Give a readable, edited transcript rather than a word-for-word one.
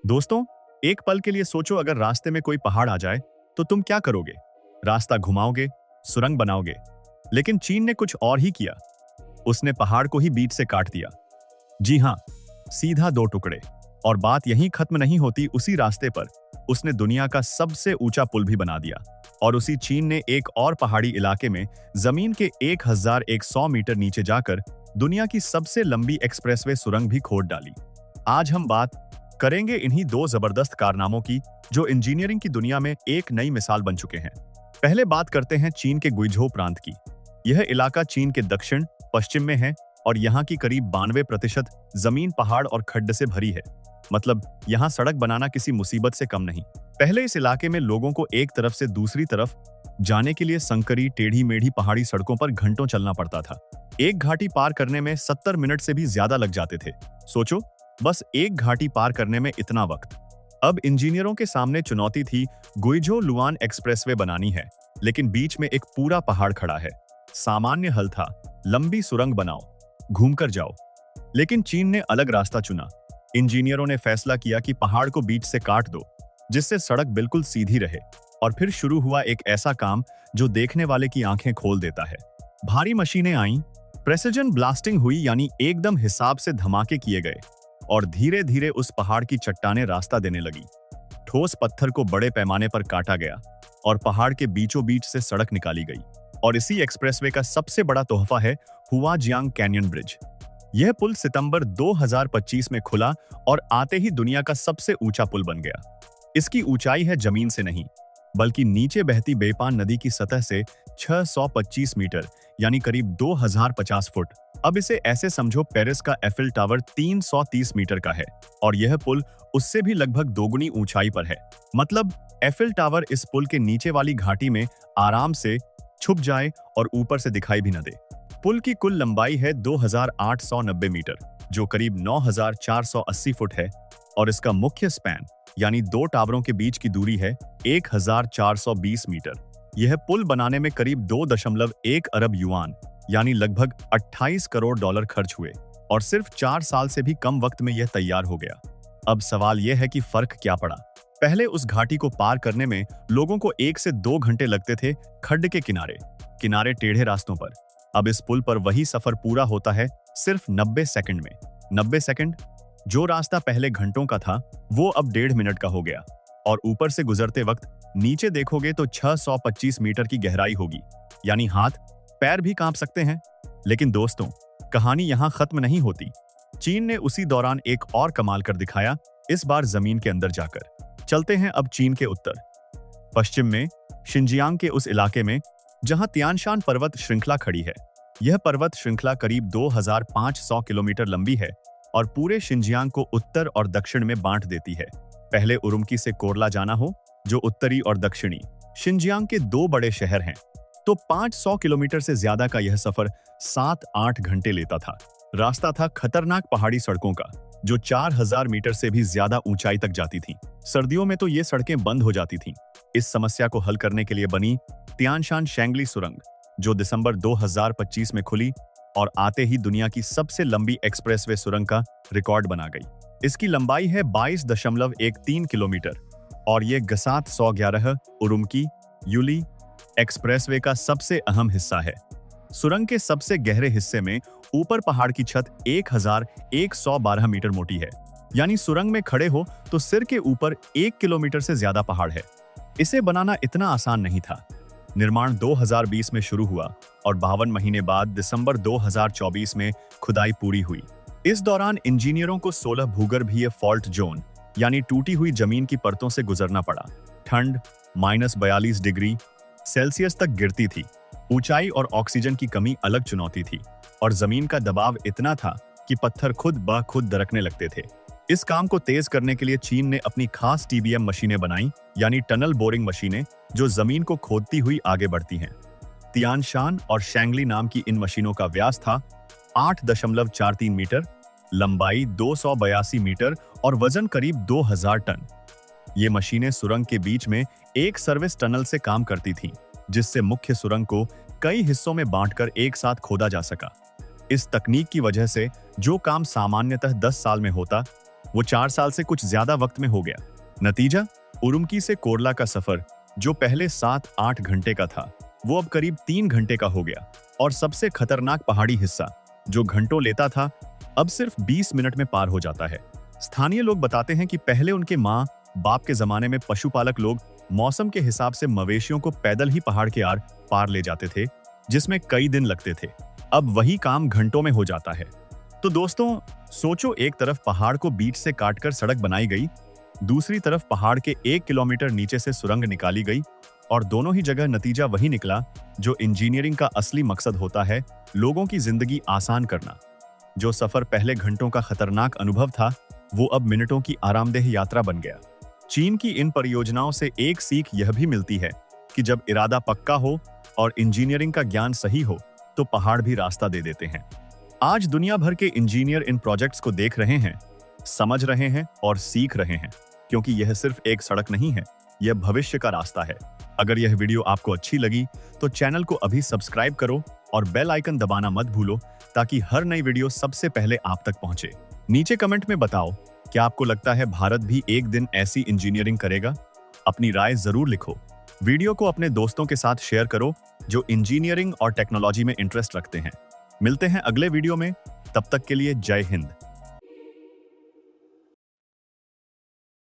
दोस्तों, एक पल के लिए सोचो, अगर रास्ते में कोई पहाड़ आ जाए तो तुम क्या करोगे? रास्ता घुमाओगे, सुरंग बनाओगे। लेकिन चीन ने कुछ और ही किया। उसने पहाड़ को ही बीच से काट दिया। जी हाँ, सीधा दो टुकड़े। और बात यहीं खत्म नहीं होती। उसी रास्ते पर उसने दुनिया का सबसे ऊंचा पुल भी बना दिया। और उसी चीन ने एक और पहाड़ी इलाके में जमीन के 1100 मीटर नीचे जाकर दुनिया की सबसे लंबी एक्सप्रेसवे सुरंग भी खोद डाली। आज हम बात करेंगे इन्हीं दो जबरदस्त कारनामों की, जो इंजीनियरिंग की दुनिया में एक नई मिसाल बन चुके हैं। पहले बात करते हैं चीन के गुइझो प्रांत की। यह इलाका चीन के दक्षिण पश्चिम में है और यहाँ की करीब 92% जमीन पहाड़ और खड्ड से भरी है। मतलब यहाँ सड़क बनाना किसी मुसीबत से कम नहीं। पहले इस इलाके में लोगों को एक तरफ से दूसरी तरफ जाने के लिए संकरी टेढ़ी मेढ़ी पहाड़ी सड़कों पर घंटों चलना पड़ता था। एक घाटी पार करने में 70 मिनट से भी ज्यादा लग जाते थे। सोचो, बस एक घाटी पार करने में इतना वक्त। अब इंजीनियरों के सामने चुनौती थी, गुइझो लुआन एक्सप्रेसवे बनानी है, लेकिन बीच में एक पूरा पहाड़ खड़ा है। सामान्य हल था, लंबी सुरंग बनाओ, घूमकर जाओ। लेकिन चीन ने अलग रास्ता चुना। इंजीनियरों ने फैसला किया कि पहाड़ को बीच से काट दो, जिससे सड़क बिल्कुल सीधी रहे। और फिर शुरू हुआ एक ऐसा काम जो देखने वाले की आंखें खोल देता है। भारी मशीनें आईं, प्रेसिजन ब्लास्टिंग हुई, यानी एकदम हिसाब से धमाके किए गए। और धीरे धीरे उस पहाड़ की चट्टानें रास्ता देने लगी। ठोस पत्थर को बड़े पैमाने पर काटा गया और पहाड़ के बीचों बीच से सड़क निकाली गई। और इसी एक्सप्रेसवे का सबसे बड़ा तोहफा है हुआजियांग कैनियन ब्रिज। यह पुल सितंबर 2025 में खुला और आते ही दुनिया का सबसे ऊंचा पुल बन गया। इसकी ऊंचाई है जमीन से नहीं, बल्कि नीचे बहती बेपान नदी की सतह से 625 मीटर, यानी करीब 2050 फुट। अब इसे ऐसे समझो, पेरिस का एफिल टावर 330 मीटर का है और यह पुल उससे भी लगभग दोगुनी ऊंचाई पर है। मतलब एफिल टावर इस पुल के नीचे वाली घाटी में आराम से छुप जाए और ऊपर से दिखाई भी न दे। पुल की कुल लंबाई है 2890 मीटर, जो करीब 9480 फुट है। और इसका मुख्य स्पैन, यानी दो टावरों के बीच की दूरी है 1420 मीटर। यह पुल बनाने में करीब 2.1 अरब युआन, यानी लगभग 28 करोड़ डॉलर खर्च हुए। और सिर्फ 4 साल से भी कम वक्त में यह तैयार हो गया। अब सवाल यह है कि फर्क क्या पड़ा। पहले उस घाटी को पार करने में लोगों को 1 से 2 घंटे लगते थे, खड्ड के किनारे किनारे टेढ़े रास्तों पर। अब इस पुल पर वही सफर पूरा होता है सिर्फ 90 सेकंड में। 90 सेकंड। जो रास्ता पहले घंटों का था, वो अब 1.5 मिनट का हो गया। और ऊपर से गुजरते वक्त नीचे देखोगे तो 625 मीटर की गहराई होगी, यानी हाथ पैर भी कांप सकते हैं। लेकिन दोस्तों, कहानी यहां खत्म नहीं होती। चीन ने उसी दौरान एक और कमाल कर दिखाया, इस बार जमीन के अंदर जाकर। चलते हैं अब चीन के उत्तर पश्चिम में, शिनजियांग के उस इलाके में जहां तियानशान पर्वत श्रृंखला खड़ी है। यह पर्वत श्रृंखला करीब 2500 किलोमीटर लंबी है और पूरे शिनजियांग को उत्तर और दक्षिण में बांट देती है। पहले उरुमकी से कोरला जाना हो, जो उत्तरी और दक्षिणी शिनजियांग के 2 बड़े शहर हैं, तो 500 किलोमीटर से ज्यादा का यह सफर 7-8 घंटे लेता था। रास्ता था खतरनाक पहाड़ी सड़कों का, जो 4000 मीटर से भी ज्यादा ऊंचाई तक जाती थीं। सर्दियों में तो ये सड़कें बंद हो जाती थीं। इस समस्या को हल करने के लिए बनी तियानशान शैंगली सुरंग, जो दिसंबर 2025 में खुली और आते ही दुनिया की सबसे लंबी एक्सप्रेसवे सुरंग का रिकॉर्ड बना गई। इसकी लंबाई है 22.13 किलोमीटर और ये गसात 111 उरुमकी यूली एक्सप्रेसवे का सबसे अहम हिस्सा है। सुरंग के सबसे गहरे हिस्से में ऊपर पहाड़ की छत 1112 मीटर मोटी है, यानी सुरंग में खड़े हो तो सिर के ऊपर 1 किलोमीटर से ज्यादा पहाड़ है। इसे बनाना इतना आसान नहीं था। निर्माण 2020 में शुरू हुआ और 52 महीने बाद दिसंबर 2024 में खुदाई पूरी हुई। इस दौरान इंजीनियरों को 16 भूगर्भीय फॉल्ट जोन, यानी टूटी हुई जमीन की परतों से गुजरना पड़ा। ठंड -42 डिग्री सेल्सियस तक गिरती थी। ऊंचाई और ऑक्सीजन की कमी अलग चुनौती थी और जमीन का दबाव इतना था कि पत्थर खुद ब खुद दरकने लगते थे। इस काम को तेज करने के लिए चीन ने अपनी खास TBM मशीनें बनाई, यानी टनल बोरिंग मशीनें, जो जमीन को खोदती हुई आगे बढ़ती हैं। तियानशान और शैंगली नाम की इन मशीनों का व्यास था 8.43 मीटर, लंबाई 282 मीटर और वजन करीब 2000 टन। ये मशीनें सुरंग के बीच में एक सर्विस टनल से काम करती थीं, जिससे मुख्य सुरंग को कई हिस्सों में बांटकर एक साथ खोदा जा सका। इस तकनीक की वजह से जो काम सामान्यतः 10 साल में होता, वो 4 साल से कुछ ज्यादा वक्त में हो गया। नतीजा, उरुमकी से कोरला का सफर जो पहले 7-8 घंटे का था, वो अब करीब 3 घंटे का हो गया। और सबसे खतरनाक पहाड़ी हिस्सा जो घंटों लेता था, अब सिर्फ 20 मिनट में पार हो जाता है। स्थानीय लोग बताते हैं कि पहले उनके माँ बाप के जमाने में पशुपालक लोग मौसम के हिसाब से मवेशियों को पैदल ही पहाड़ के आर पार ले जाते थे, जिसमें कई दिन लगते थे। अब वही काम घंटों में हो जाता है। तो दोस्तों सोचो, एक तरफ पहाड़ को बीच से काटकर सड़क बनाई गई, दूसरी तरफ पहाड़ के 1 किलोमीटर नीचे से सुरंग निकाली गई, और दोनों ही जगह नतीजा वही निकला जो इंजीनियरिंग का असली मकसद होता है, लोगों की जिंदगी आसान करना। जो सफर पहले घंटों का खतरनाक अनुभव था, वो अब मिनटों की आरामदेह यात्रा बन गया। चीन की इन परियोजनाओं से एक सीख यह भी मिलती है कि जब इरादा पक्का हो और इंजीनियरिंग का ज्ञान सही हो, तो पहाड़ भी रास्ता दे देते हैं। आज दुनिया भर के इंजीनियर इन प्रोजेक्ट्स को देख रहे हैं, समझ रहे हैं और सीख रहे हैं, क्योंकि यह सिर्फ एक सड़क नहीं है, यह भविष्य का रास्ता है। अगर यह वीडियो आपको अच्छी लगी तो चैनल को अभी सब्सक्राइब करो और बेल आइकन दबाना मत भूलो, ताकि हर नई वीडियो सबसे पहले आप तक पहुंचे। नीचे कमेंट में बताओ, क्या आपको लगता है भारत भी एक दिन ऐसी इंजीनियरिंग करेगा? अपनी राय जरूर लिखो। वीडियो को अपने दोस्तों के साथ शेयर करो जो इंजीनियरिंग और टेक्नोलॉजी में इंटरेस्ट रखते हैं। मिलते हैं अगले वीडियो में, तब तक के लिए जय हिंद।